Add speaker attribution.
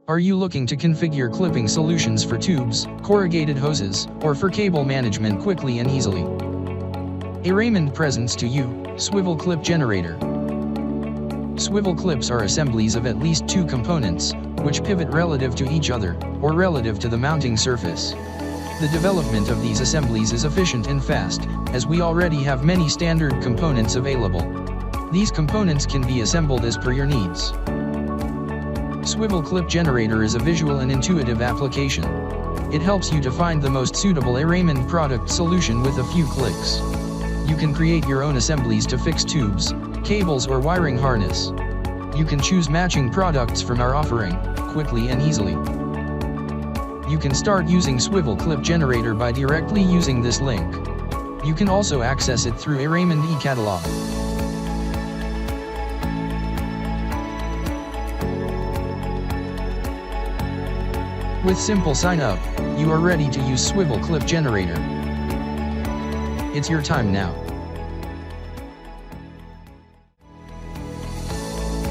Speaker 1: Are you looking to configure clipping solutions for tubes, corrugated hoses, or for cable management quickly and easily? ARaymond presents to you, Swivel Clip Generator. Swivel clips are assemblies of at least two components, which pivot relative to each other, or relative to the mounting surface. The development of these assemblies is efficient and fast, as we already have many standard components available. These components can be assembled as per your needs. Swivel Clip Generator is a visual and intuitive application. It helps you to find the most suitable ARaymond product solution with a few clicks. You can create your own assemblies to fix tubes, cables or wiring harness. You can choose matching products from our offering, quickly and easily. You can start using Swivel Clip Generator by directly using this link. You can also access it through ARaymond e-catalog. With simple sign up, you are ready to use Swivel Clip Generator. It's your time now.